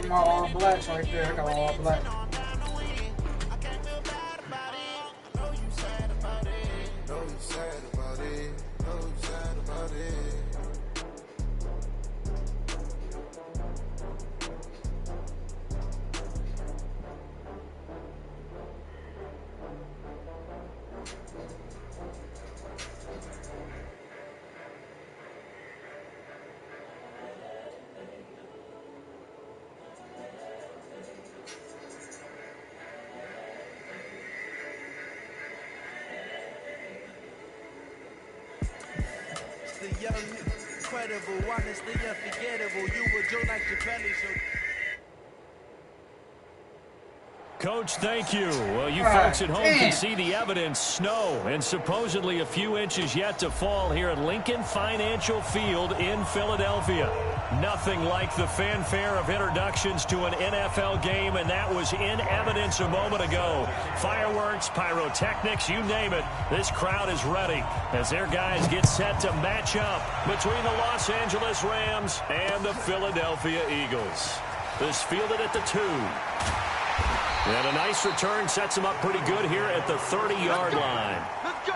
my all blacks right there. I got all black. Young, incredible, honestly unforgettable. You were Joe like your belly, so. Coach, thank you. Well, you folks at home can see the evidence. Snow and supposedly a few inches yet to fall here at Lincoln Financial Field in Philadelphia. Nothing like the fanfare of introductions to an NFL game, and that was in evidence a moment ago. Fireworks, pyrotechnics, you name it. This crowd is ready as their guys get set to match up between the Los Angeles Rams and the Philadelphia Eagles. This fielded at the 2. And a nice return sets him up pretty good here at the 30-yard line. Let's go.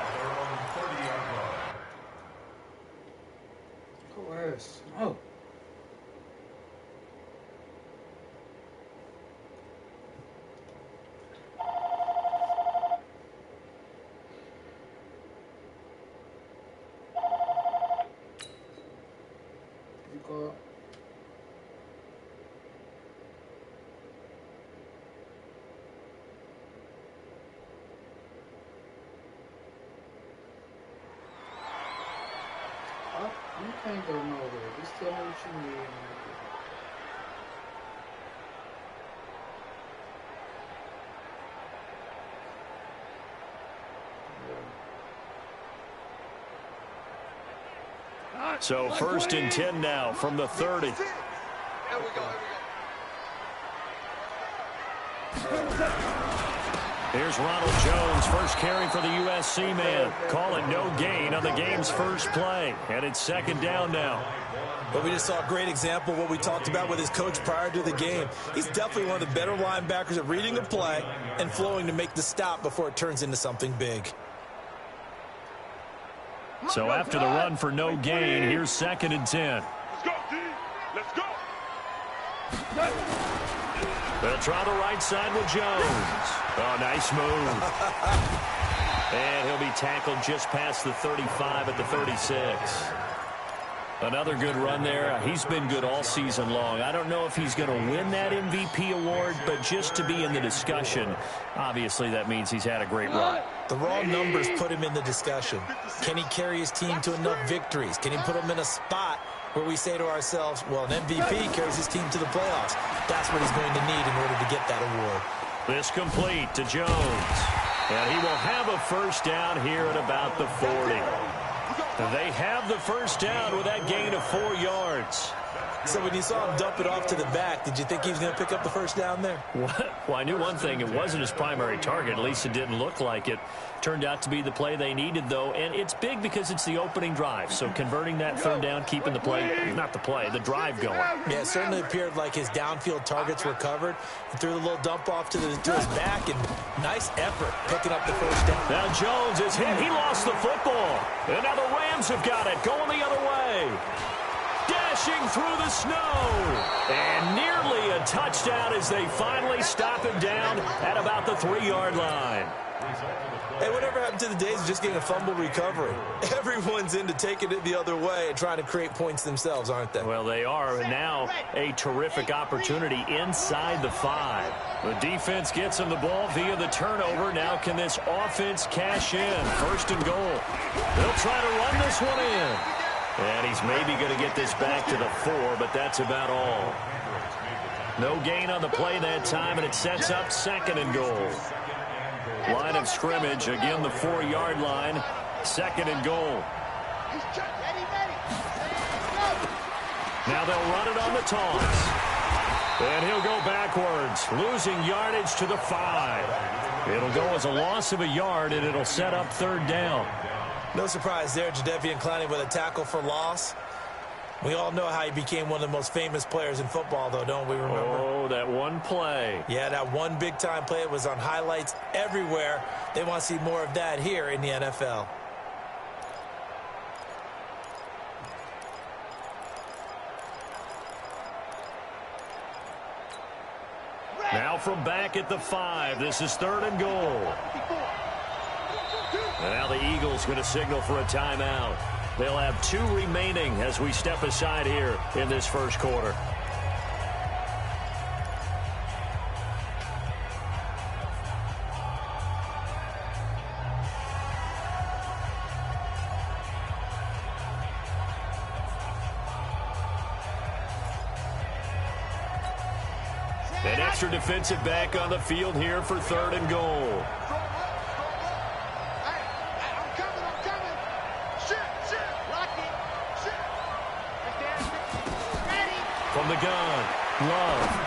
Coerce. Oh. You go. You can't go nowhere. Just tell me what you need. So 1st and 10 now from the 30. Here we go. Here's Ronald Jones, first carry for the USC man. Call it no gain on the game's first play. And it's 2nd down now. But we just saw a great example of what we talked about with his coach prior to the game. He's definitely one of the better linebackers at reading a play and flowing to make the stop before it turns into something big. So after the run for no gain, here's 2nd and 10. Let's go, D. Let's go. They'll try the right side with Jones. Oh, nice move. And he'll be tackled just past the 35 at the 36. Another good run there. He's been good all season long. I don't know if he's going to win that MVP award, but just to be in the discussion, obviously that means he's had a great run. The raw numbers put him in the discussion. Can he carry his team to enough victories? Can he put them in a spot where we say to ourselves, well, an MVP carries his team to the playoffs. That's what he's going to need in order to get that award. This complete to Jones. And he will have a first down here at about the 40. They have the first down with that gain of 4 yards. So when you saw him dump it off to the back, did you think he was going to pick up the first down there? Well, I knew one thing. It wasn't his primary target. At least it didn't look like it. Turned out to be the play they needed, though. And it's big because it's the opening drive. So converting that 3rd down, keeping the play, not the play, the drive going. Yeah, it certainly appeared like his downfield targets were covered. He threw the little dump off to his back, and nice effort picking up the first down. Now Jones is hit. He lost the football. And now the Rams have got it. Going the other way. Dashing through the snow. And nearly a touchdown as they finally stop him down at about the 3-yard line. Hey, whatever happened to the days of just getting a fumble recovery? Everyone's into taking it the other way and trying to create points themselves, aren't they? Well, they are, and now a terrific opportunity inside the 5. The defense gets him the ball via the turnover. Now can this offense cash in? 1st and goal. They'll try to run this one in. And he's maybe going to get this back to the 4, but that's about all. No gain on the play that time, and it sets up 2nd and goal. Line of scrimmage, again the 4-yard line, 2nd and goal. Now they'll run it on the toss. And he'll go backwards, losing yardage to the 5. It'll go as a loss of a yard, and it'll set up 3rd down. No surprise there, Jadeveon Clowney with a tackle for loss. We all know how he became one of the most famous players in football, though, don't we remember? Oh, that one play. Yeah, that one big-time play. It was on highlights everywhere. They want to see more of that here in the NFL. Now from back at the 5, this is 3rd and goal. And now the Eagles going to signal for a timeout. They'll have 2 remaining as we step aside here in this first quarter. An extra defensive back on the field here for 3rd and goal. From the gun, Love.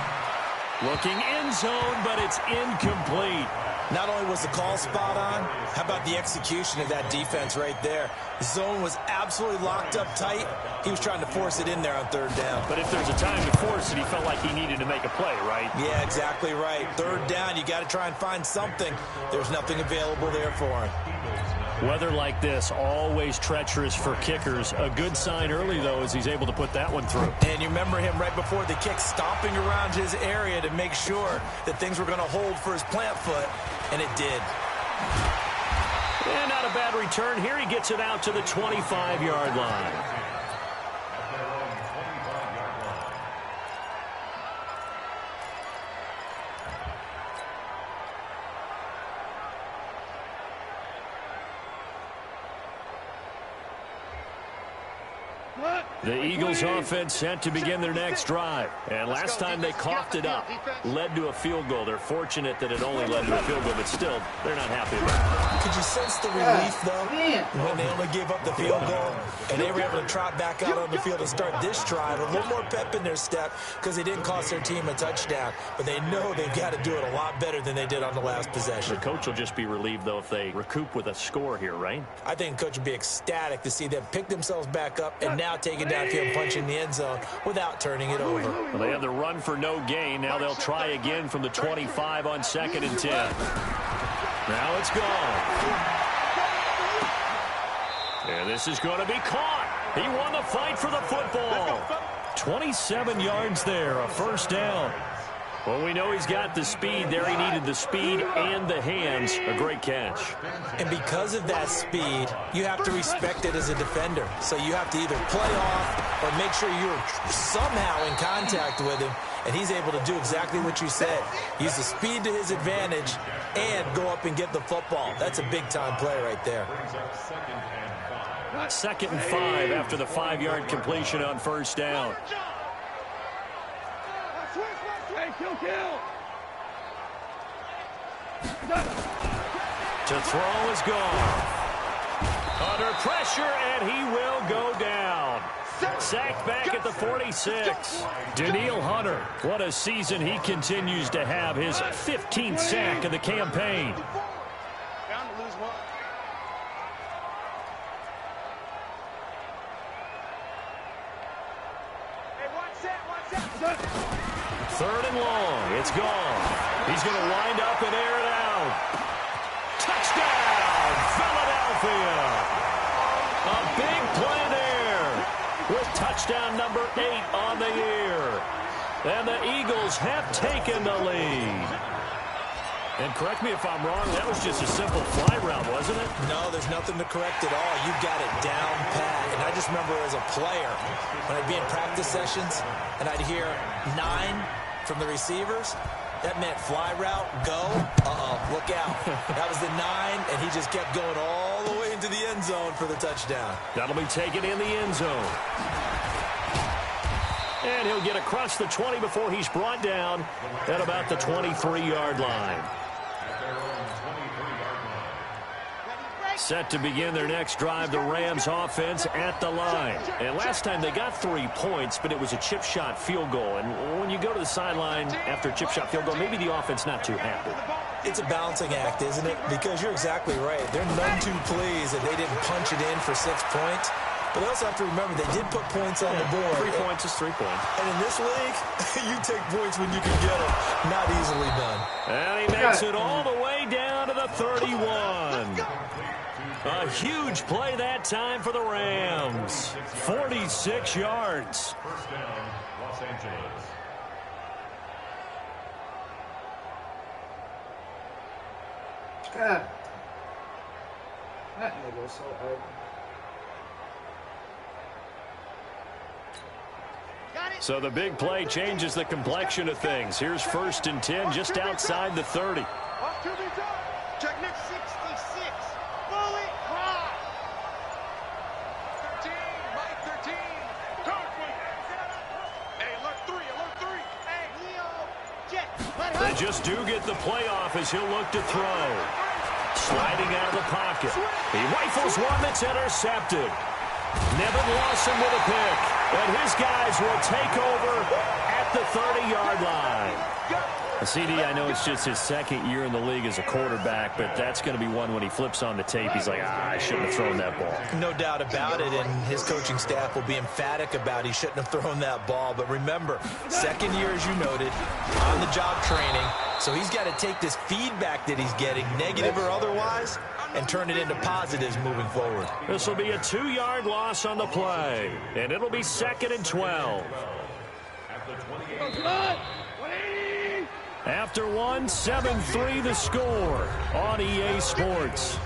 Looking end zone, but it's incomplete. Not only was the call spot on, how about the execution of that defense right there? The zone was absolutely locked up tight. He was trying to force it in there on 3rd down. But if there's a time to force it, he felt like he needed to make a play, right? Yeah, exactly right. 3rd down, you got to try and find something. There's nothing available there for him. Weather like this, always treacherous for kickers. A good sign early, though, as he's able to put that one through. And you remember him right before the kick, stomping around his area to make sure that things were going to hold for his plant foot, and it did. And not a bad return. Here he gets it out to the 25-yard line. The Eagles offense set to begin their next drive. And last time they coughed it up, led to a field goal. They're fortunate that it only led to a field goal, but still, they're not happy about it. Could you sense the relief, though, when they only gave up the field goal and they were able to trot back out on the field and start this drive? A little more pep in their step because they didn't cost their team a touchdown. But they know they've got to do it a lot better than they did on the last possession. The coach will just be relieved, though, if they recoup with a score here, right? I think the coach would be ecstatic to see them pick themselves back up and now take it downfield and punch in the end zone without turning it over. Well, they have the run for no gain. Now they'll try again from the 25 on 2nd and 10. Now it's gone. And this is going to be caught. He won the fight for the football. 27 yards there, a 1st down. Well, we know he's got the speed there. He needed the speed and the hands. A great catch. And because of that speed, you have to respect it as a defender. So you have to either play off or make sure you're somehow in contact with him. And he's able to do exactly what you said. Use the speed to his advantage and go up and get the football. That's a big-time play right there. 2nd and 5 after the 5-yard completion on 1st down. To throw is gone. Under pressure, and he will go down. Sacked back at the 46. Danielle Hunter, what a season he continues to have. His 15th sack of the campaign. Third and long. It's gone. He's going to wind up and air it out. Touchdown, Philadelphia. A big play there with touchdown number 8 on the year. And the Eagles have taken the lead. And correct me if I'm wrong, that was just a simple fly route, wasn't it? No, there's nothing to correct at all. You got it down pat. And I just remember as a player, when I'd be in practice sessions and I'd hear 9 from the receivers, that meant fly route, go, look out. That was the 9, and he just kept going all the way into the end zone for the touchdown. That'll be taken in the end zone. And he'll get across the 20 before he's brought down at about the 23-yard line. Set to begin their next drive, the Rams offense at the line. And last time they got 3 points, but it was a chip shot field goal. And when you go to the sideline after a chip shot field goal, maybe the offense not too happy. It's a balancing act, isn't it? Because you're exactly right. They're none too pleased that they didn't punch it in for 6 points. But they also have to remember they did put points on the board. 3 points is 3 points. And in this league, you take points when you can get them. Not easily done. And he makes it all the way down to the 31. A huge play that time for the Rams. 46 yards. First down, Los Angeles. God. That nigga was so ugly. So the big play changes the complexion of things. Here's 1st and 10 just outside the 30. Check next 66. Bullet high. 13, Mike 13. Hey, alert 3. Hey, Leo. Jet. They just do get the playoff as he'll look to throw. Sliding out of the pocket. He rifles one that's intercepted. Nevin Lawson with a pick. And his guys will take over at the 30-yard line. CD, I know it's just his 2nd year in the league as a quarterback, but that's going to be one when he flips on the tape. He's like, I shouldn't have thrown that ball. No doubt about it, and his coaching staff will be emphatic about he shouldn't have thrown that ball. But remember, 2nd year, as you noted, on-the-job training. So he's got to take this feedback that he's getting, negative or otherwise, and turn it into positives moving forward. This will be a 2-yard loss on the play, and it'll be 2nd and 12. After one, 7-3 the score on EA Sports.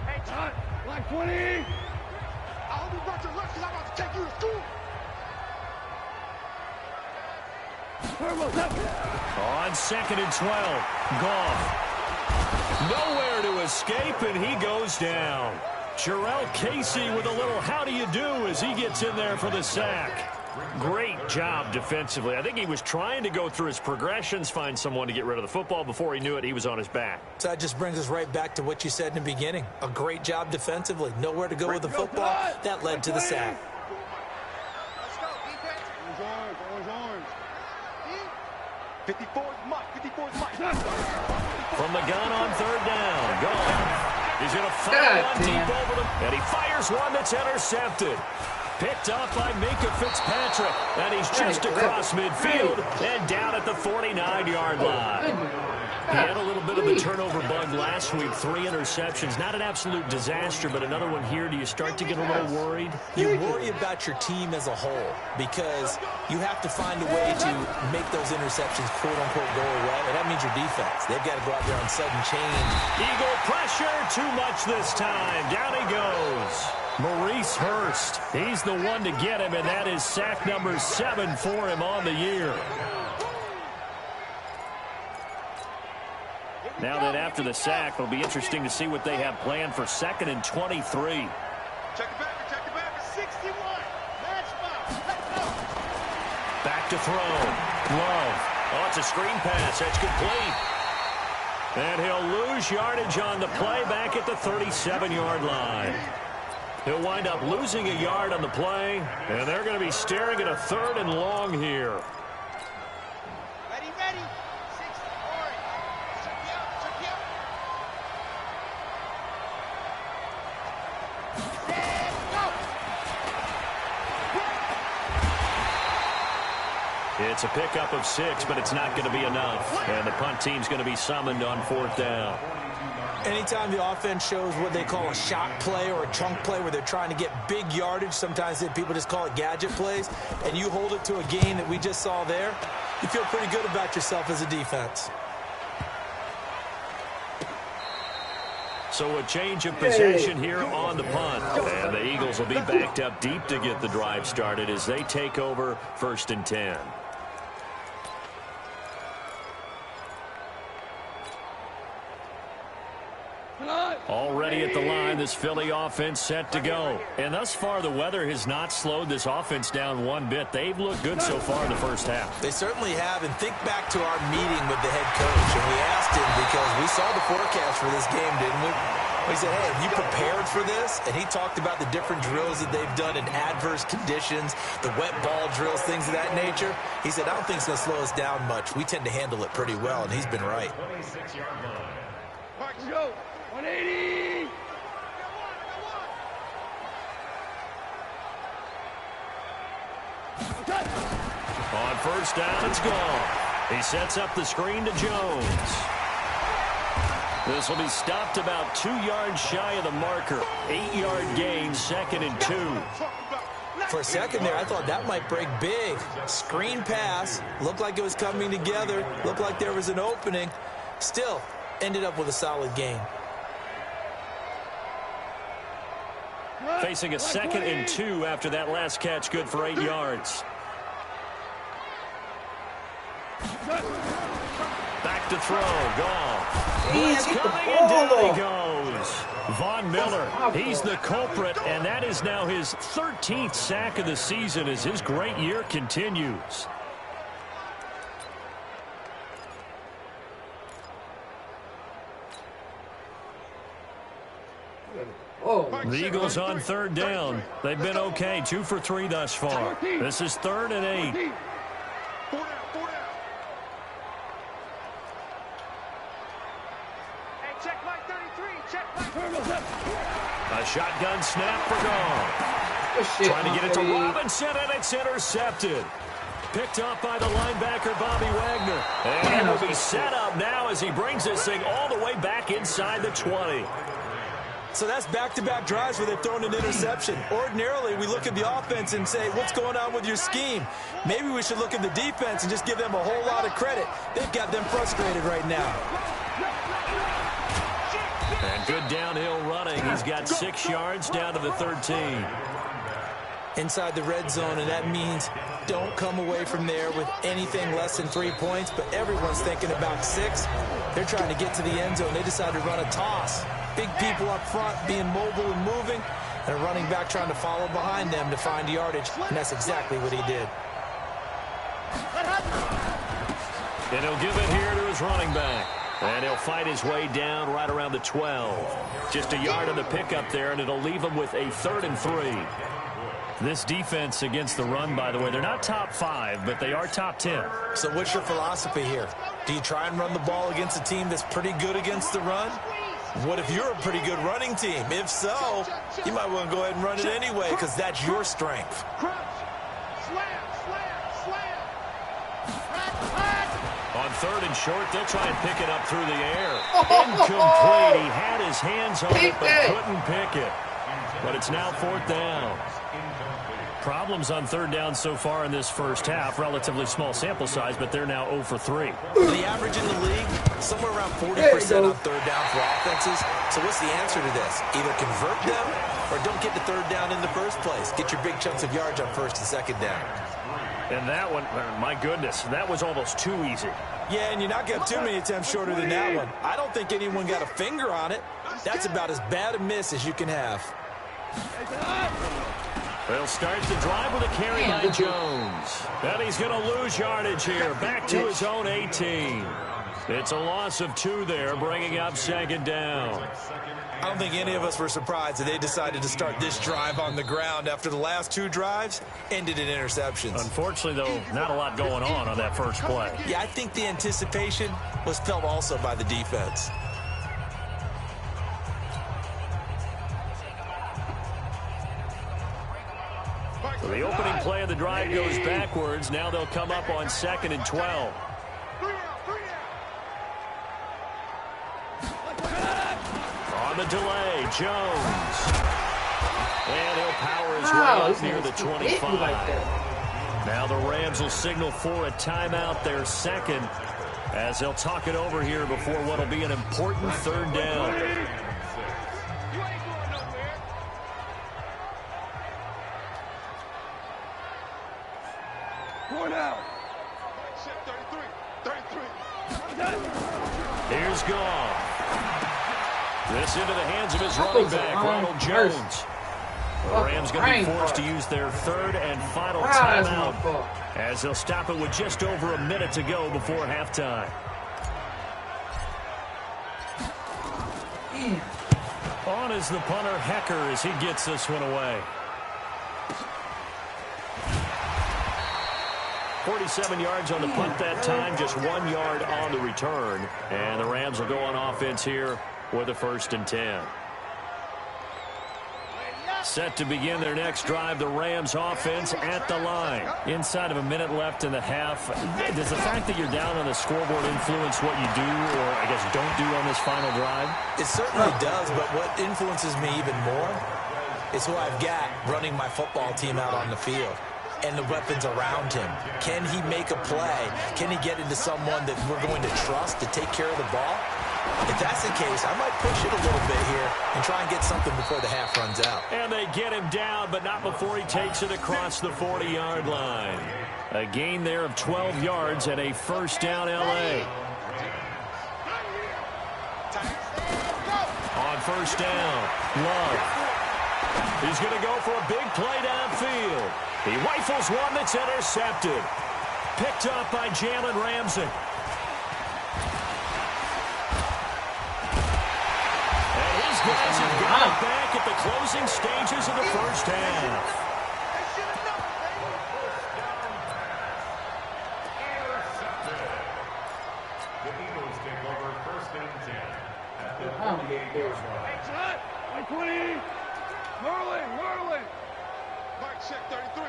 Hey, John. Line 20. I hope you brought your lunch because I'm about to take you to school. On 2nd and 12, Goff. Nowhere to escape, and he goes down. Jarrell Casey with a little how do you do as he gets in there for the sack. Great job defensively. I think he was trying to go through his progressions, find someone to get rid of the football. Before he knew it, he was on his back. So that just brings us right back to what you said in the beginning. A great job defensively. Nowhere to go with the football. That led to the sack. Let's go, defense. Orange. 54's Mike. From the gun on 3rd down. Goff. He's going to fire one deep over them. And he fires one that's intercepted. Picked up by Minka Fitzpatrick. And he's just across midfield and down at the 49-yard line. He had a little bit of the turnover bug last week. 3 interceptions. Not an absolute disaster, but another one here. Do you start to get a little worried? You worry about your team as a whole because you have to find a way to make those interceptions, quote-unquote, go away, and that means your defense. They've got to go out there on sudden change. Eagle pressure, too much this time. Down he goes. Maurice Hurst. He's the one to get him, and that is sack number 7 for him on the year. Now that after the sack, it'll be interesting to see what they have planned for 2nd and 23. Check it back. 61. Match foul. Let's go. Back to throw. Love. Oh, it's a screen pass. That's complete. And he'll lose yardage on the play back at the 37-yard line. He'll wind up losing a yard on the play, and they're going to be staring at a 3rd and long here. Ready. 6 orange. Check you out. Go. It's a pickup of 6, but it's not going to be enough. And the punt team's going to be summoned on 4th down. Anytime the offense shows what they call a shot play or a chunk play where they're trying to get big yardage, sometimes people just call it gadget plays, and you hold it to a gain that we just saw there, you feel pretty good about yourself as a defense. So a change of possession here on the punt. And the Eagles will be backed up deep to get the drive started as they take over 1st and 10. Already at the line, this Philly offense set to go. And thus far, the weather has not slowed this offense down one bit. They've looked good so far in the first half. They certainly have. And think back to our meeting with the head coach. And we asked him because we saw the forecast for this game, didn't we? He said, hey, have you prepared for this? And he talked about the different drills that they've done in adverse conditions, the wet ball drills, things of that nature. He said, I don't think it's going to slow us down much. We tend to handle it pretty well, and he's been right. 26-yard line. Let's go. 180. On first down, it's gone. He sets up the screen to Jones. This will be stopped about 2 yards shy of the marker. 8-yard gain, 2nd and 2. For a second there, I thought that might break big. Screen pass. Looked like it was coming together. Looked like there was an opening. Still, ended up with a solid gain. Facing a 2nd and 2 after that last catch, good for 8 yards. Back to throw, Goff. Blitz coming, and down he goes. Von Miller, he's the culprit, and that is now his 13th sack of the season as his great year continues. The Eagles on third down. They've been okay, 2 for 3 thus far. This is 3rd and 8. A shotgun snap for Goff. Trying to get it to Robinson, and it's intercepted. Picked up by the linebacker, Bobby Wagner. And it will be set up now as he brings this thing all the way back inside the 20. So that's back-to-back drives where they've thrown an interception. Ordinarily, we look at the offense and say, what's going on with your scheme? Maybe we should look at the defense and just give them a whole lot of credit. They've got them frustrated right now. And good downhill running. He's got 6 yards down to the 13. Inside the red zone, and that means don't come away from there with anything less than 3 points, but everyone's thinking about 6. They're trying to get to the end zone. They decide to run a toss. Big people up front being mobile and moving, and a running back trying to follow behind them to find yardage, and that's exactly what he did. And he'll give it here to his running back. And he'll fight his way down right around the 12. Just a yard on the pickup there, and it'll leave him with a 3rd and 3. This defense against the run, by the way, they're not top 5, but they are top 10. So what's your philosophy here? Do you try and run the ball against a team that's pretty good against the run? What if you're a pretty good running team? If so, you might want to go ahead and run it anyway because that's your strength. On 3rd and short, they'll try and pick it up through the air. Incomplete. He had his hands on it, but couldn't pick it. But it's now 4th down. Problems on 3rd down so far in this first half. Relatively small sample size, but they're now 0 for 3. The average in the league, somewhere around 40% on 3rd down for offenses. So what's the answer to this? Either convert them or don't get to 3rd down in the first place. Get your big chunks of yards on 1st and 2nd down. And that one, my goodness, that was almost too easy. Yeah, and you're not going to have too many attempts shorter than that one. I don't think anyone got a finger on it. That's about as bad a miss as you can have. They'll start the drive with a carry by Jones. And he's going to lose yardage here. Back to his own 18. It's a loss of 2 there, bringing up 2nd down. I don't think any of us were surprised that they decided to start this drive on the ground after the last 2 drives ended in interceptions. Unfortunately, though, not a lot going on that first play. Yeah, I think the anticipation was felt also by the defense. So the opening play of the drive goes backwards. Now they'll come up on 2nd and 12. On the delay, Jones. And he'll power his way up near the 25. Now the Rams will signal for a timeout, their 2nd, as they'll talk it over here before what will be an important 3rd down. Here's Goff. This into the hands of his running back, Ronald Jones. The Rams going to be forced to use their 3rd and final timeout as they'll stop it with just over a minute to go before halftime. On is the punter, Hecker, as he gets this one away. 47 yards on the punt that time, just 1 yard on the return. And the Rams will go on offense here with a 1st and 10. Set to begin their next drive, the Rams offense at the line. Inside of a minute left in the half, does the fact that you're down on the scoreboard influence what you do, or I guess don't do on this final drive? It certainly does, but what influences me even more is who I've got running my football team out on the field and the weapons around him. Can he make a play? Can he get into someone that we're going to trust to take care of the ball? If that's the case, I might push it a little bit here and try and get something before the half runs out. And they get him down, but not before he takes it across the 40-yard line. A gain there of 12 yards and a 1st down L.A. On 1st down, Love. He's going to go for a big play downfield. He rifles one that's intercepted. Picked up by Jalen Ramsey. Guys have got it back at the closing stages of the 1st half. The Eagles take over 1st and 10 at the 48-yard line. 20. Merlin. Mark check 33.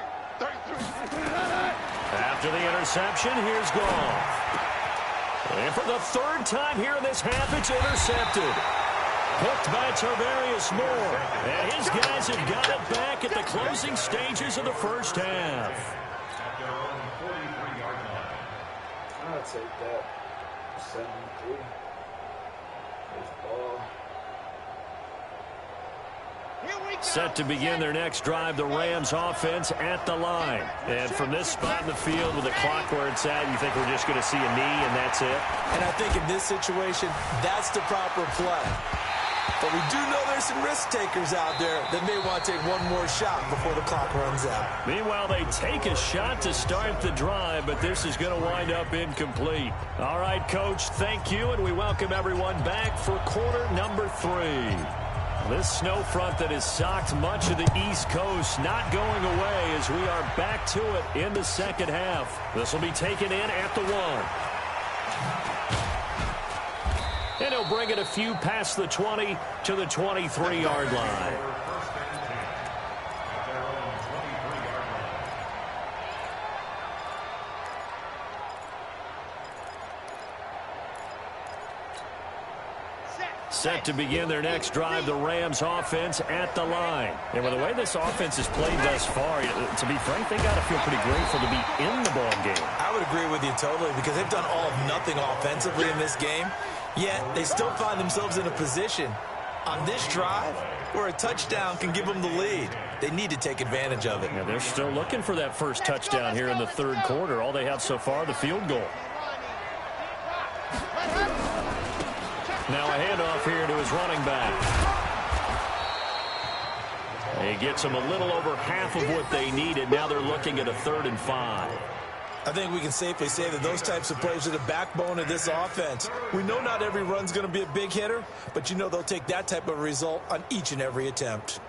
After the interception, here's Goff. And for the 3rd time here in this half, it's intercepted. Hooked by Tarvarius Moore. And his guys have got it back at the closing stages of the 1st half. At their own 43-yard line. I'll take that. 7-3. There's ball. Set to begin their next drive, the Rams offense at the line. And from this spot in the field with the clock where it's at, you think we're just going to see a knee and that's it? And I think in this situation, that's the proper play. But we do know there's some risk takers out there that may want to take one more shot before the clock runs out. Meanwhile, they take a shot to start the drive, but this is going to wind up incomplete. All right, Coach, thank you, and we welcome everyone back for quarter number 3. This snow front that has socked much of the East Coast not going away as we are back to it in the 2nd half. This will be taken in at the 1. And he'll bring it a few past the 20 to the 23-yard line. Set to begin their next drive, the Rams offense at the line. And with the way this offense has played thus far, to be frank, they got to feel pretty grateful to be in the ball game. I would agree with you totally because they've done all of nothing offensively in this game, yet they still find themselves in a position on this drive where a touchdown can give them the lead. They need to take advantage of it. Yeah, they're still looking for that first touchdown here in the 3rd quarter. All they have so far, the field goal. Now a handoff here to his running back. He gets them a little over half of what they needed. Now they're looking at a 3rd and 5. I think we can safely say that those types of plays are the backbone of this offense. We know not every run's going to be a big hitter, but you know they'll take that type of result on each and every attempt.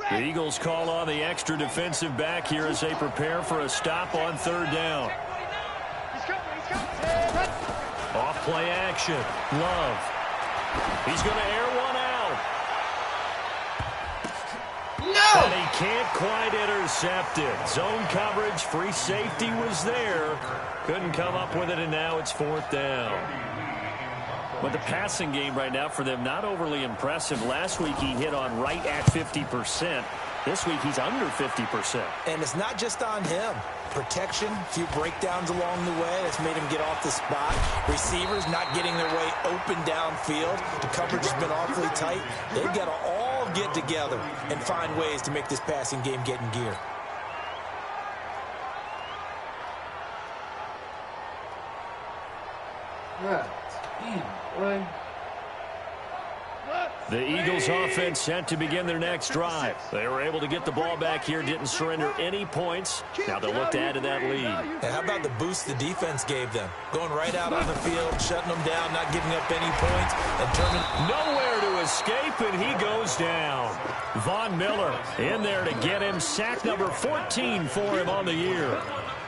The Eagles call on the extra defensive back here as they prepare for a stop on 3rd down. Off play action. Love. He's going to air one out. No! And he can't quite intercept it. Zone coverage, free safety was there. Couldn't come up with it, and now it's 4th down. But the passing game right now for them, not overly impressive. Last week he hit on right at 50%. This week he's under 50%. And it's not just on him. Protection, a few breakdowns along the way that's made him get off the spot. Receivers not getting their way open downfield. The coverage has been awfully tight. They've got to all get together and find ways to make this passing game get in gear. God damn, boy. The Eagles offense set to begin their next drive. They were able to get the ball back here, didn't surrender any points. Now they'll look to add to that lead. And how about the boost the defense gave them? Going right out on the field, shutting them down, not giving up any points, and turning. Nowhere to escape, and he goes down. Von Miller in there to get him. Sack number 14 for him on the year.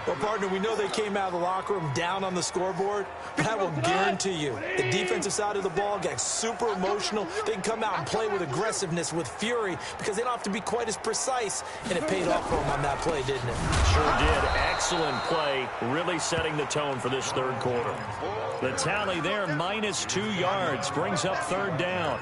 Well, partner, we know they came out of the locker room down on the scoreboard, but I will guarantee you the defensive side of the ball got super emotional. They can come out and play with aggressiveness, with fury, because they don't have to be quite as precise, and it paid off for them on that play, didn't it? Sure did. Excellent play, really setting the tone for this third quarter. The tally there, -2 yards, brings up third down.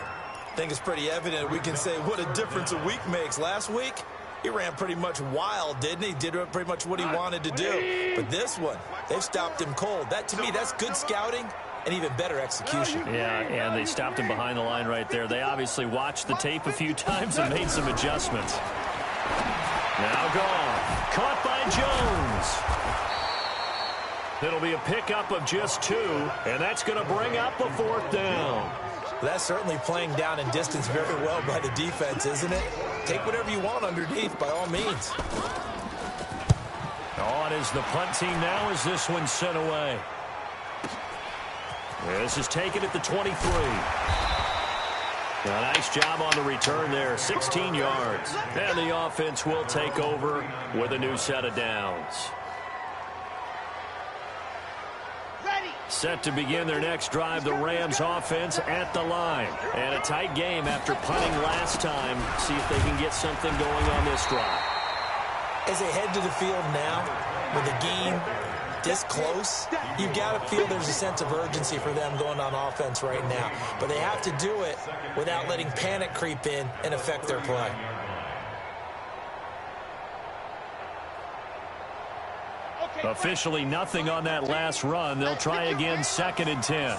I think it's pretty evident we can say what a difference a week makes. Last week, he ran pretty much wild, didn't he? Did pretty much what he wanted to do. But this one, they've stopped him cold. That, to me, that's good scouting and even better execution. Yeah, and they stopped him behind the line right there. They obviously watched the tape a few times and made some adjustments. Now gone. Caught by Jones. It'll be a pickup of just 2, and that's going to bring up a 4th down. That's certainly playing down in distance very well by the defense, isn't it? Take whatever you want underneath, by all means. On is the punt team now as this one's sent away. This is taken at the 23. A nice job on the return there, 16 yards. And the offense will take over with a new set of downs. Set to begin their next drive, the Rams offense at the line. And a tight game after punting last time. See if they can get something going on this drive. As they head to the field now, with the game this close, you've got to feel there's a sense of urgency for them going on offense right now. But they have to do it without letting panic creep in and affect their play. Officially nothing on that last run. They'll try again, 2nd and 10.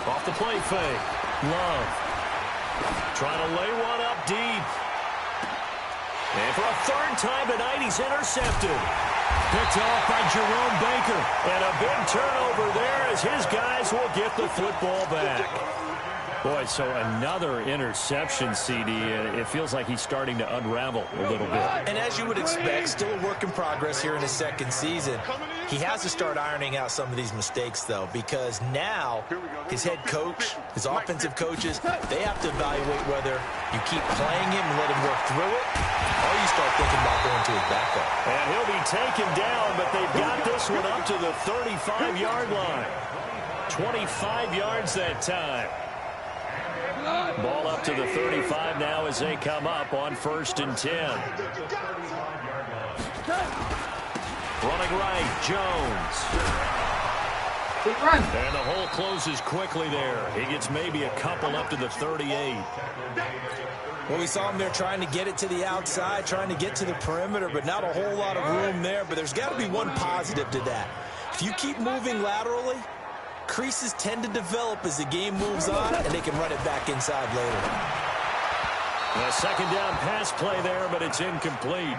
Off the play fake. Love. Trying to lay one up deep. And for a 3rd time tonight, he's intercepted. Picked off by Jerome Baker. And a big turnover there as his guys will get the football back. Boy, so another interception, CD. It feels like he's starting to unravel a little bit. And as you would expect, still a work in progress here in his 2nd season. He has to start ironing out some of these mistakes, though, because now his head coach, his offensive coaches, they have to evaluate whether you keep playing him and let him work through it, or you start thinking about going to his backup. And he'll be taken down, but they've got this one up to the 35-yard line. 25 yards that time. Ball up to the 35 now as they come up on 1st and 10. Running right, Jones. Big run. And the hole closes quickly there. He gets maybe a couple up to the 38. Well, we saw him there trying to get it to the outside, trying to get to the perimeter, but not a whole lot of room there. But there's got to be one positive to that. If you keep moving laterally, creases tend to develop as the game moves on, and they can run it back inside later. A 2nd down pass play there, but it's incomplete.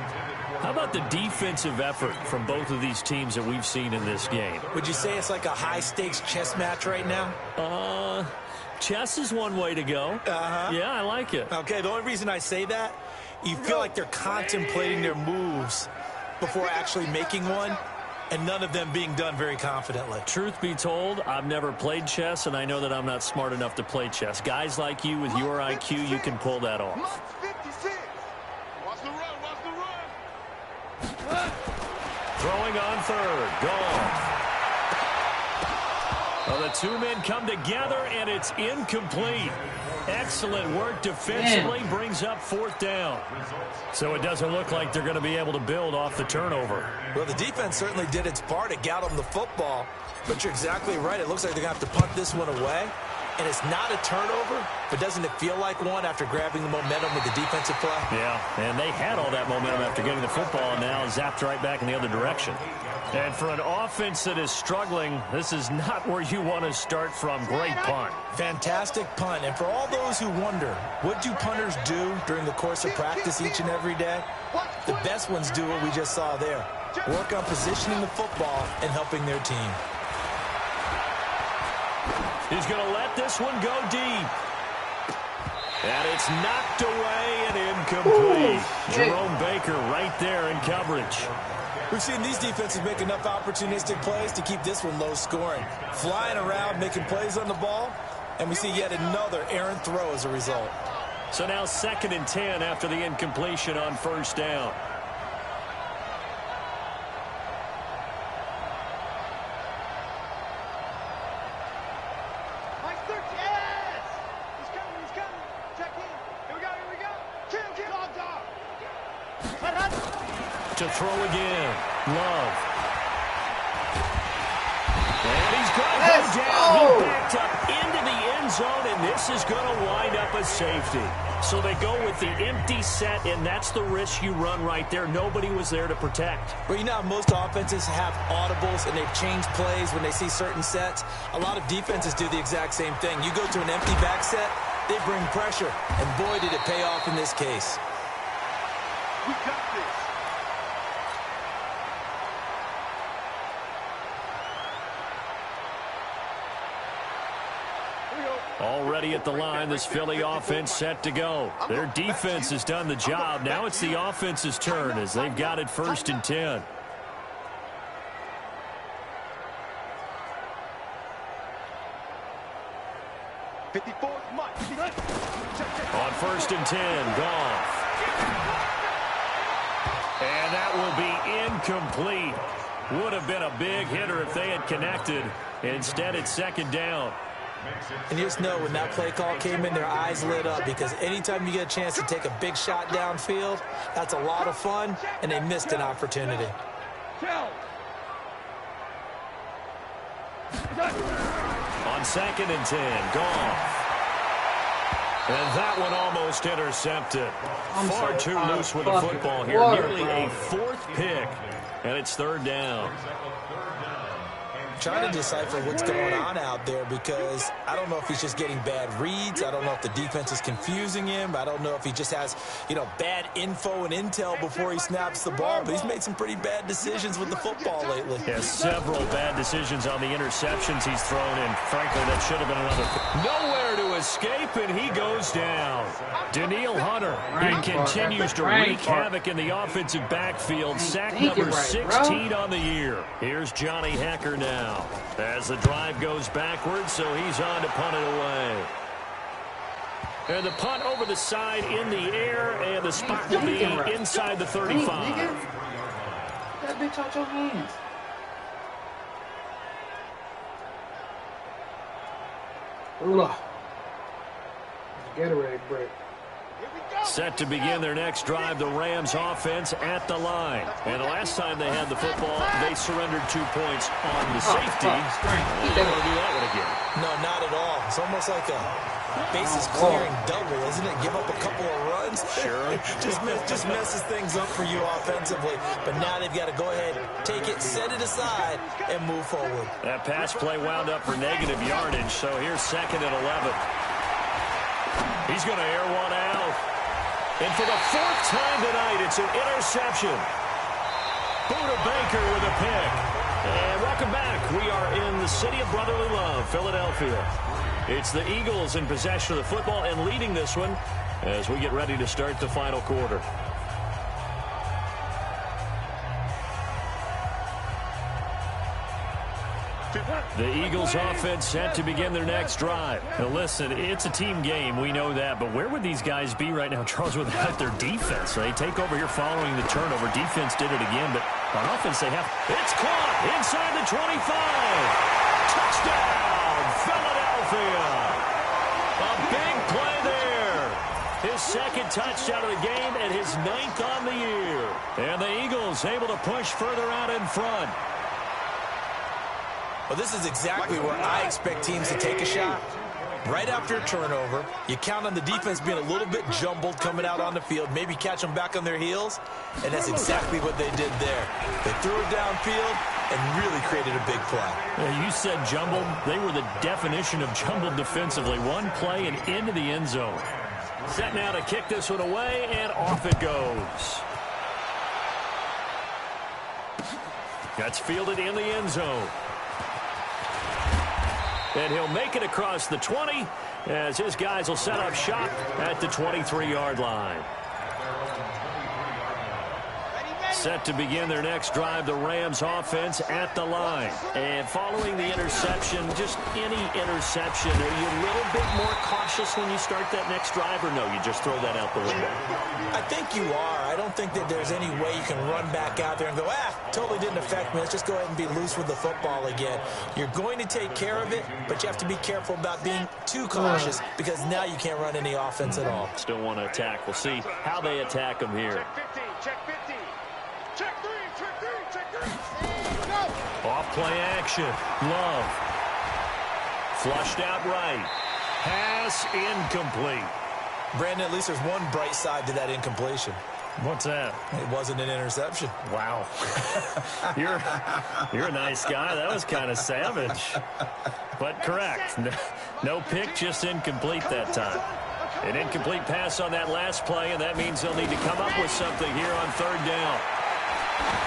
How about the defensive effort from both of these teams that we've seen in this game? Would you say it's like a high-stakes chess match right now? Chess is one way to go. Yeah, I like it. Okay, the only reason I say that, you feel like they're contemplating their moves before actually making one, and none of them being done very confidently. Truth be told, I've never played chess, and I know that I'm not smart enough to play chess. Guys like you with your IQ, you can pull that off. Watch the run, watch the run. Throwing on 3rd, gone. Well, the 2 men come together, and it's incomplete. Excellent work defensively, brings up 4th down. So it doesn't look like they're going to be able to build off the turnover. Well, the defense certainly did its part. It got them the football. But you're exactly right. It looks like they're going to have to punt this one away. And it's not a turnover, but doesn't it feel like one after grabbing the momentum with the defensive play? Yeah, and they had all that momentum after getting the football, and now zapped right back in the other direction. And for an offense that is struggling, this is not where you want to start from. Great punt. Fantastic punt. And for all those who wonder, what do punters do during the course of practice each and every day? The best ones do what we just saw there. Work on positioning the football and helping their team. He's going to let this one go deep. And it's knocked away and incomplete. Jerome Baker right there in coverage. We've seen these defenses make enough opportunistic plays to keep this one low scoring. Flying around, making plays on the ball, and we see yet another errant throw as a result. So now 2nd and 10 after the incompletion on 1st down. To throw again. Love. And he's going to go down. He backed up into the end zone, and this is going to wind up a safety. So they go with the empty set, and that's the risk you run right there. Nobody was there to protect. Well, you know how most offenses have audibles, and they've changed plays when they see certain sets. A lot of defenses do the exact same thing. You go to an empty back set, they bring pressure, and boy, did it pay off in this case. We got this. Already at the line, this Philly offense set to go. Their defense has done the job. Now it's the offense's turn as they've got it 1st and 10. On 1st and 10, Goff. And that will be incomplete. Would have been a big hitter if they had connected. Instead, it's 2nd down. And you just know when that play call came in, their eyes lit up, because anytime you get a chance to take a big shot downfield, that's a lot of fun, and they missed an opportunity. On 2nd and 10, Goff. And that one almost intercepted. Far too loose with the football here. Nearly a 4th pick, and it's 3rd down. Trying to decipher what's going on out there, because I don't know if he's just getting bad reads. I don't know if the defense is confusing him. I don't know if he just has, bad info and intel before he snaps the ball. But he's made some pretty bad decisions with the football lately. Yeah, several bad decisions on the interceptions he's thrown in. Frankly, that should have been another. Nowhere to escape, and he goes down. Daniil Hunter, he continues to wreak havoc in the offensive backfield. Sack number 16 on the year. Here's Johnny Hecker now. As the drive goes backwards, so he's on to punt it away. And the punt over the side in the air, and the spot will be inside the 35. That bitch out your hands. Ugh. Gatorade break. Set to begin their next drive, the Rams offense at the line. And the last time they had the football, they surrendered 2 points on the safety. They don't want to do that one again. No, not at all. It's almost like a bases clearing double, isn't it? Give up a couple of runs. Sure. just messes things up for you offensively. But now they've got to go ahead, take it, set it aside, and move forward. That pass play wound up for negative yardage, so here's 2nd and 11. He's going to air one out. And for the 4th time tonight, it's an interception. Buda Baker with a pick. And welcome back. We are in the city of brotherly love, Philadelphia. It's the Eagles in possession of the football and leading this one as we get ready to start the final quarter. The Eagles offense set to begin their next drive. Now listen, it's a team game, we know that, but where would these guys be right now, Charles, without their defense? They take over here following the turnover. Defense did it again, but on offense they have. It's caught inside the 25. Touchdown, Philadelphia. A big play there. His 2nd touchdown of the game and his 9th on the year. And the Eagles able to push further out in front. Well, this is exactly where I expect teams to take a shot. Right after a turnover, you count on the defense being a little bit jumbled coming out on the field, maybe catch them back on their heels, and that's exactly what they did there. They threw it downfield and really created a big play. You said jumbled. They were the definition of jumbled defensively. One play and into the end zone. Set now to kick this one away, and off it goes. That's fielded in the end zone. and he'll make it across the 20 as his guys will set up shop at the 23-yard line. Set to begin their next drive, the Rams offense at the line. And following the interception, just any interception, are you a little bit more cautious when you start that next drive, or no, you just throw that out the window? I think you are. I don't think that there's any way you can run back out there and go, totally didn't affect me. Let's just go ahead and be loose with the football again. You're going to take care of it, but you have to be careful about being too cautious because now you can't run any offense at all. Still want to attack. We'll see how they attack them here. Check 50. Check 3. Off play action. Love. Flushed out right. Pass incomplete. Brandon, at least there's one bright side to that incompletion. What's that? It wasn't an interception. Wow. You're a nice guy. That was kind of savage. But correct. No pick, just incomplete that time. An incomplete pass on that last play, and that means they'll need to come up with something here on third down.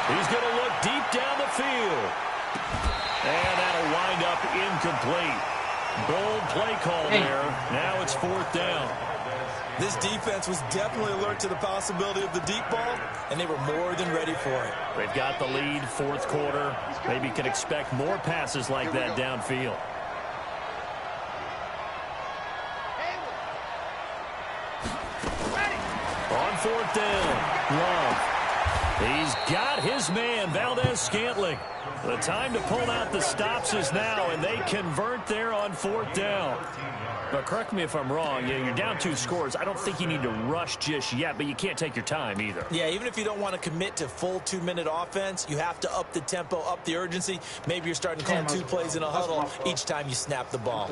He's going to look deep down the field. And that'll wind up incomplete. Bold play call there. Now it's fourth down. This defense was definitely alert to the possibility of the deep ball, and they were more than ready for it. They've got the lead, fourth quarter. Maybe can expect more passes like that downfield. On fourth down, Love. He's got his man, Valdez-Scantling. The time to pull out the stops is now, and they convert there on fourth down. But correct me if I'm wrong, you're down 2 scores. I don't think you need to rush just yet, but you can't take your time either. Yeah, even if you don't want to commit to full 2-minute offense, you have to up the tempo, up the urgency. Maybe you're starting to call 2 plays in a huddle each time you snap the ball.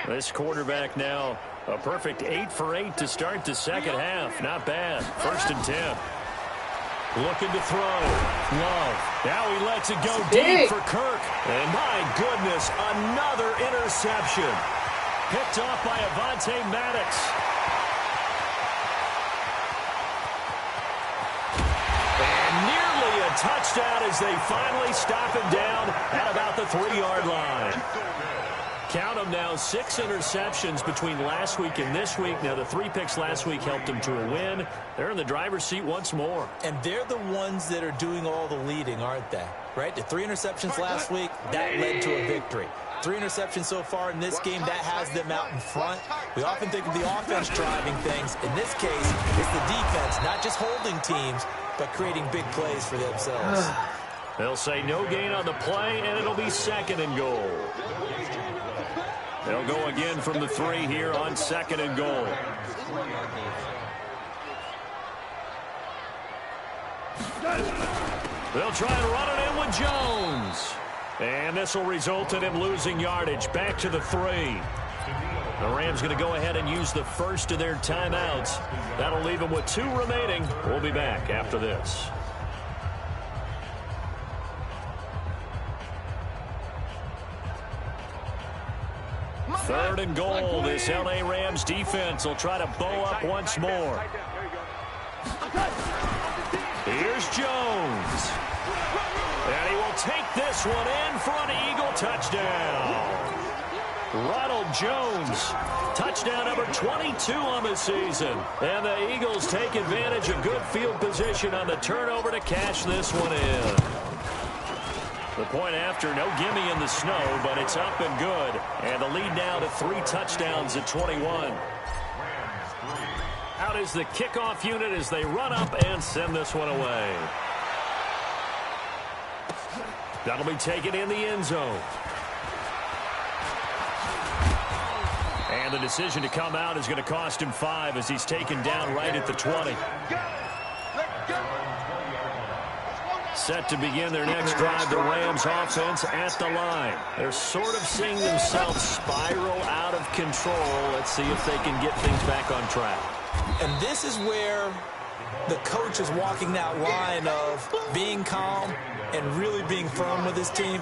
This quarterback now a perfect 8 for 8 to start the second half. Not bad. 1st and 10. Looking to throw. Love. Now he lets it go deep for Kirk. And my goodness, another interception. Picked off by Avonte Maddox. And nearly a touchdown as they finally stop him down at about the 3-yard line. Count them now, 6 interceptions between last week and this week. Now, the 3 picks last week helped them to a win. They're in the driver's seat once more. And they're the ones that are doing all the leading, aren't they? Right? The 3 interceptions last week, that led to a victory. 3 interceptions so far in this game, that has them out in front. We often think of the offense driving things. In this case, it's the defense, not just holding teams, but creating big plays for themselves. They'll say no gain on the play, and it'll be 2nd and goal. They'll go again from the 3 here on 2nd and goal. They'll try and run it in with Jones. And this will result in him losing yardage. Back to the 3. The Rams going to go ahead and use the first of their timeouts. That'll leave them with 2 remaining. We'll be back after this. 3rd and goal. This L.A. Rams defense will try to bow up once more. Here's Jones. And he will take this one in for an Eagle touchdown. Ronald Jones, touchdown number 22 on the season. And the Eagles take advantage of good field position on the turnover to cash this one in. The point after, no gimme in the snow, but it's up and good. And the lead now to 3 touchdowns at 21. Out is the kickoff unit as they run up and send this one away. That'll be taken in the end zone. And the decision to come out is going to cost him 5 as he's taken down right at the 20. Set to begin their next drive, the Rams offense at the line. They're sort of seeing themselves spiral out of control. Let's see if they can get things back on track. And this is where the coach is walking that line of being calm and really being firm with his team.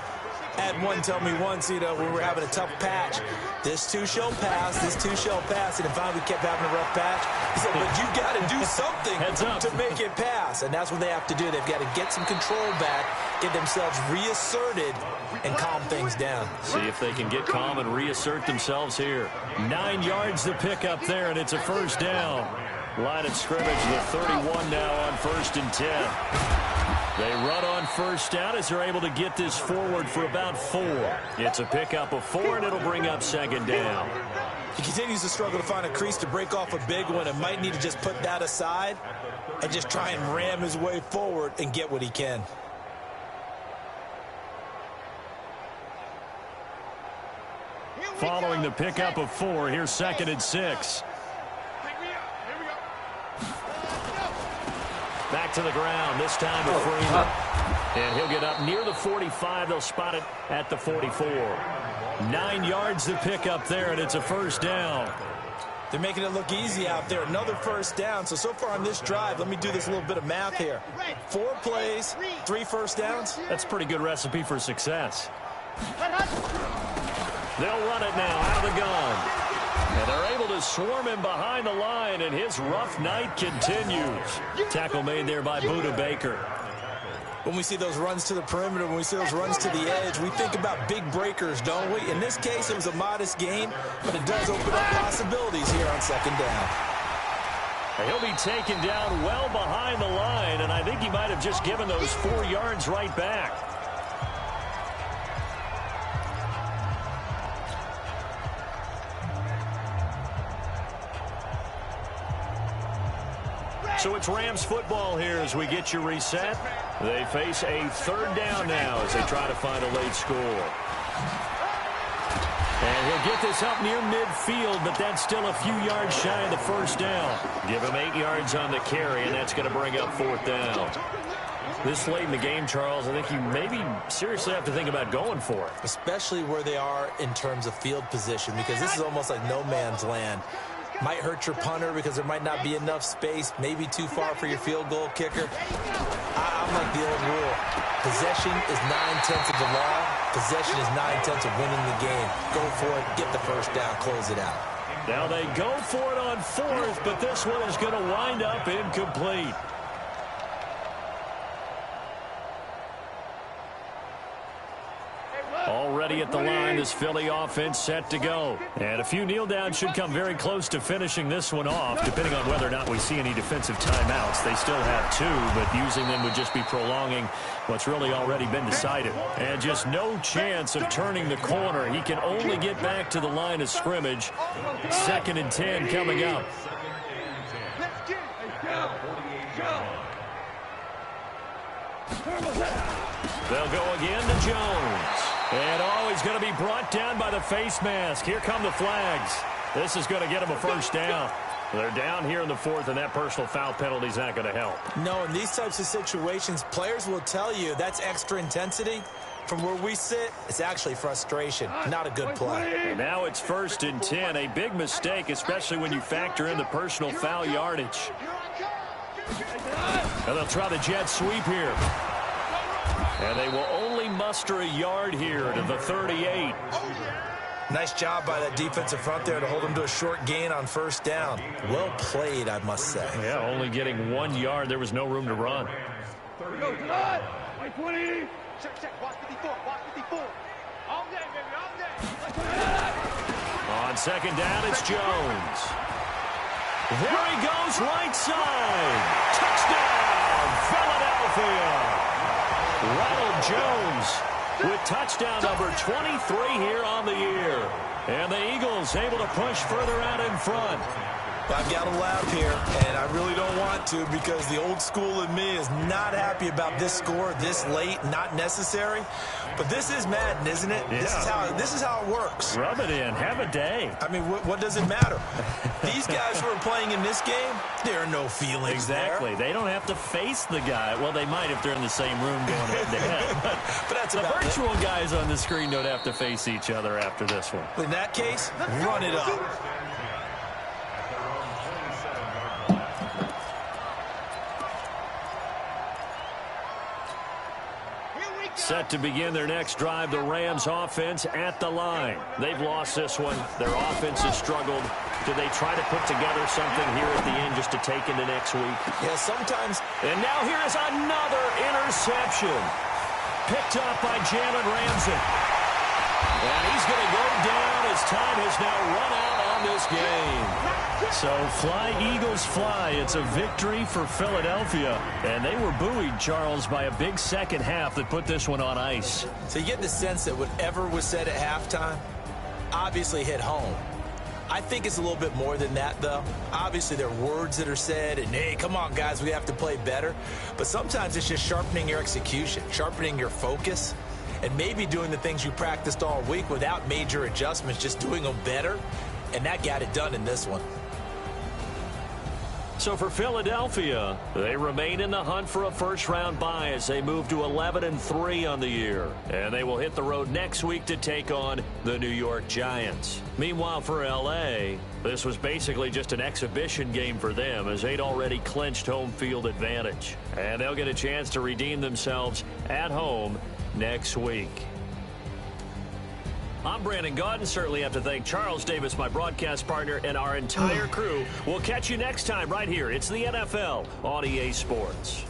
Had one tell me once, when we were having a tough patch, this too shall pass, this too shall pass, and finally we kept having a rough patch. He said, but you got to do something to make it pass, and that's what they have to do. They've got to get some control back, get themselves reasserted, and calm things down. See if they can get calm and reassert themselves here. 9 yards to pick up there, and it's a first down. Line of scrimmage, the 31 now on 1st and 10. They run on first down as they're able to get this forward for about 4. It's a pickup of 4, and it'll bring up 2nd down. He continues to struggle to find a crease to break off a big one and might need to just put that aside and just try and ram his way forward and get what he can. Following the pickup of 4, here's 2nd and 6. Back to the ground, this time to Freeman. And he'll get up near the 45. They'll spot it at the 44. 9 yards to pick up there, and it's a first down. They're making it look easy out there. Another first down. So far on this drive, let me do this little bit of math here. 4 plays, 3 first downs. That's a pretty good recipe for success. They'll run it now out of the gun. And they're able to swarm him behind the line, and his rough night continues. Tackle made there by Buda Baker. When we see those runs to the perimeter, when we see those runs to the edge, we think about big breakers, don't we? In this case, it was a modest gain, but it does open up possibilities here on 2nd down. He'll be taken down well behind the line, and I think he might have just given those 4 yards right back. So it's Rams football here as we get you reset. They face a 3rd down now as they try to find a late score. And he'll get this up near midfield, but that's still a few yards shy of the first down. Give him 8 yards on the carry, and that's going to bring up 4th down. This late in the game, Charles, I think you maybe seriously have to think about going for it. Especially where they are in terms of field position, because this is almost like no man's land. Might hurt your punter because there might not be enough space, maybe too far for your field goal kicker. I'm like the old rule. Possession is 9/10 of the law. Possession is 9/10 of winning the game. Go for it, get the first down, close it out. Now they go for it on 4th, but this one is going to wind up incomplete. Already at the line, this Philly offense set to go. And a few kneel downs should come very close to finishing this one off, depending on whether or not we see any defensive timeouts. They still have 2, but using them would just be prolonging what's really already been decided. And just no chance of turning the corner. He can only get back to the line of scrimmage. 2nd and 10 coming up. They'll go again to Jones. And he's going to be brought down by the face mask. Here come the flags. This is going to get him a first down. They're down here in the 4th, and that personal foul penalty is not going to help. No, in these types of situations, players will tell you that's extra intensity. From where we sit, it's actually frustration, not a good play. Now it's 1st and 10, a big mistake, especially when you factor in the personal foul yardage. And they'll try the jet sweep here. And they will only muster a yard here to the 38. Nice job by that defensive front there to hold him to a short gain on 1st down. Well played, I must say. Yeah, only getting 1 yard. There was no room to run. Go, Todd! White 20! Check, watch 54, watch 54. All day, baby, all day. On 2nd down, it's Jones. There he goes, right side. Touchdown, Philadelphia. Ronald Jones with touchdown number 23 here on the year. And the Eagles able to push further out in front. I've got to laugh here, and I really don't want to because the old school in me is not happy about this score this late, not necessary. But this is Madden, isn't it? Yeah. This is how it works. Rub it in. Have a day. I mean, what does it matter? These guys who are playing in this game, there are no feelings Exactly. there. They don't have to face the guy. Well, they might if they're in the same room going head-to-head. But that's the about virtual guys on the screen don't have to face each other after this one. In that case, run it up. Set to begin their next drive, the Rams offense at the line. They've lost this one. Their offense has struggled. Do they try to put together something here at the end just to take into next week? Yeah, sometimes. And now here is another interception. Picked up by Jalen Ramsey. And he's going to go down as time has now run out on this game. So fly, Eagles, fly. It's a victory for Philadelphia. And they were buoyed, Charles, by a big second half that put this one on ice. So you get the sense that whatever was said at halftime obviously hit home. I think it's a little bit more than that, though. Obviously, there are words that are said, and, hey, come on, guys, we have to play better. But sometimes it's just sharpening your execution, sharpening your focus, and maybe doing the things you practiced all week without major adjustments, just doing them better. And that got it done in this one. So for Philadelphia, they remain in the hunt for a first-round bye as they move to 11-3 on the year. And they will hit the road next week to take on the New York Giants. Meanwhile, for L.A., this was basically just an exhibition game for them as they'd already clinched home field advantage. And they'll get a chance to redeem themselves at home next week. I'm Brandon Gaudin. Certainly have to thank Charles Davis, my broadcast partner, and our entire crew. We'll catch you next time right here. It's the NFL on EA Sports.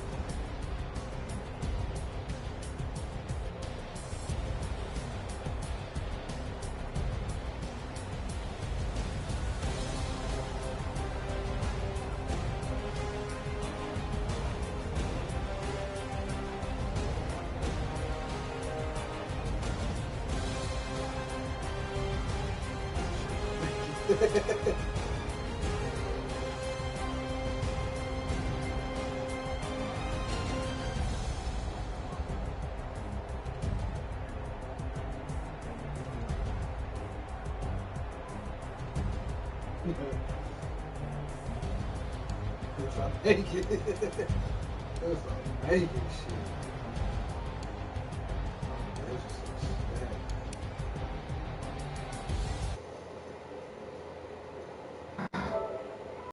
If I make it, if I make it, shit.